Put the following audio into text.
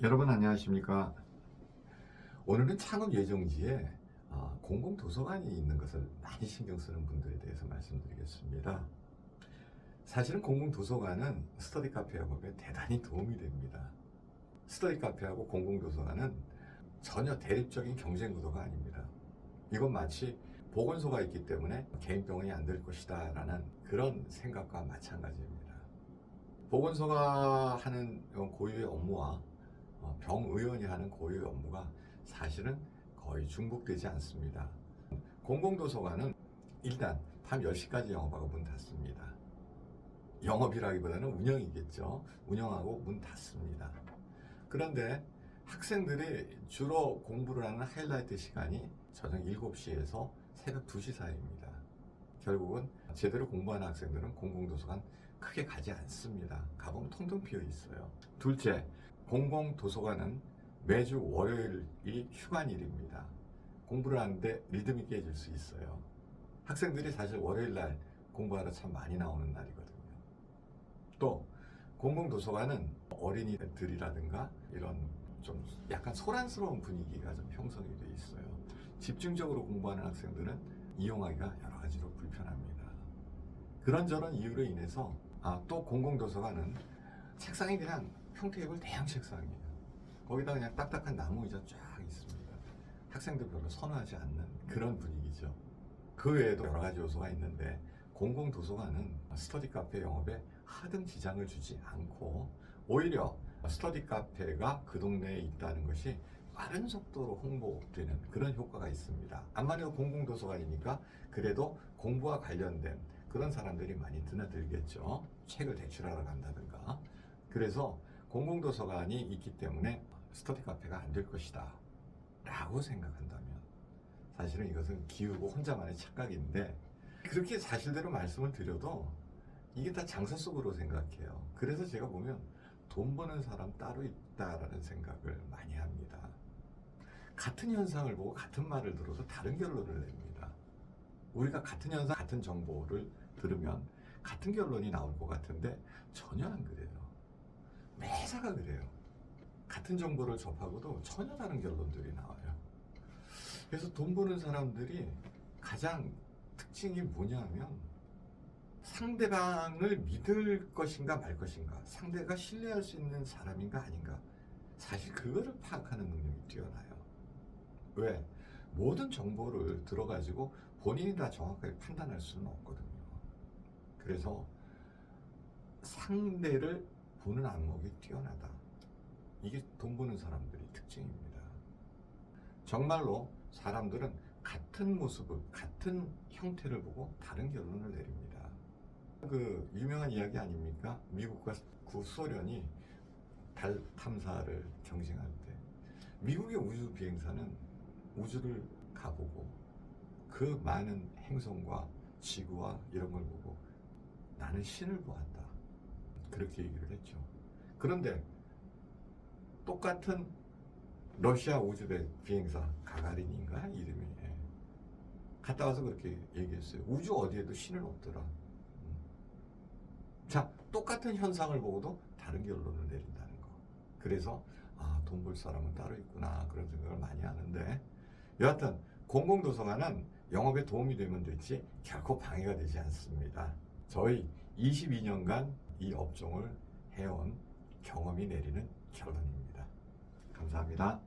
여러분 안녕하십니까? 오늘은 창업 예정지에 공공도서관이 있는 것을 많이 신경 쓰는 분들에 대해서 말씀드리겠습니다. 사실은 공공도서관은 스터디 카페 영업에 대단히 도움이 됩니다. 스터디 카페하고 공공도서관은 전혀 대립적인 경쟁 구도가 아닙니다. 이건 마치 보건소가 있기 때문에 개인병원이 안 될 것이다 라는 그런 생각과 마찬가지입니다. 보건소가 하는 고유의 업무와 병의원이 하는 고유의 업무가 사실은 거의 중복되지 않습니다. 공공도서관은 일단 밤 10시까지 영업하고 문 닫습니다. 영업이라기보다는 운영이겠죠. 운영하고 문 닫습니다. 그런데 학생들이 주로 공부를 하는 하이라이트 시간이 저녁 7시에서 새벽 2시 사이입니다. 결국은 제대로 공부하는 학생들은 공공도서관 크게 가지 않습니다. 가보면 텅텅 비어 있어요. 둘째, 공공도서관은 매주 월요일이 휴관일입니다. 공부를 하는데 리듬이 깨질 수 있어요. 학생들이 사실 월요일날 공부하러 참 많이 나오는 날이거든요. 또 공공도서관은 어린이들이라든가 이런 좀 약간 소란스러운 분위기가 좀 형성이 돼 있어요. 집중적으로 공부하는 학생들은 이용하기가 여러 가지로 불편합니다. 그런저런 이유로 인해서 또 공공도서관은 책상이 그냥 평테이블 대형 책상이에요. 거기다 그냥 딱딱한 나무 의자 쫙 있습니다. 학생들 별로 선호하지 않는 그런 분위기죠. 그 외에도 여러 가지 요소가 있는데 공공도서관은 스터디 카페 영업에 하등 지장을 주지 않고 오히려 스터디 카페가 그 동네에 있다는 것이 빠른 속도로 홍보되는 그런 효과가 있습니다. 암만 해도 공공도서관이니까 그래도 공부와 관련된 그런 사람들이 많이 드나들겠죠. 책을 대출하러 간다든가. 그래서 공공도서관이 있기 때문에 스터디 카페가 안 될 것이다 라고 생각한다면 사실은 이것은 기우고 혼자만의 착각인데, 그렇게 사실대로 말씀을 드려도 이게 다 장사 속으로 생각해요. 그래서 제가 보면 돈 버는 사람 따로 있다라는 생각을 많이 합니다. 같은 현상을 보고 같은 말을 들어서 다른 결론을 냅니다. 우리가 같은 현상, 같은 정보를 들으면 같은 결론이 나올 것 같은데 전혀 안 그래요. 매사가 그래요. 같은 정보를 접하고도 전혀 다른 결론들이 나와요. 그래서 돈 버는 사람들이 가장 특징이 뭐냐면 상대방을 믿을 것인가 말 것인가, 상대가 신뢰할 수 있는 사람인가 아닌가, 사실 그거를 파악하는 능력이 뛰어나요. 왜? 모든 정보를 들어가지고 본인이 다 정확하게 판단할 수는 없거든요. 그래서 상대를 보는 안목이 뛰어나다. 이게 돈 버는 사람들의 특징입니다. 정말로 사람들은 같은 모습을, 같은 형태를 보고 다른 결론을 내립니다. 그 유명한 이야기 아닙니까? 미국과 구소련이 달 탐사를 경쟁할 때 미국의 우주 비행사는 우주를 가보고 그 많은 행성과 지구와 이런 걸 보고 나는 신을 보았다, 그렇게 얘기를 했죠. 그런데 똑같은 러시아 우주 비행사 가가린인가 이름이, 갔다 와서 그렇게 얘기했어요. 우주 어디에도 신은 없더라. 자, 똑같은 현상을 보고도 다른 결론을 내린다는 거. 그래서 돈 벌 사람은 따로 있구나 그런 생각을 많이 하는데, 여하튼 공공도서관은 영업에 도움이 되면 되지 결코 방해가 되지 않습니다. 저희 22년간 이 업종을 해온 경험이 내리는 결론입니다. 감사합니다.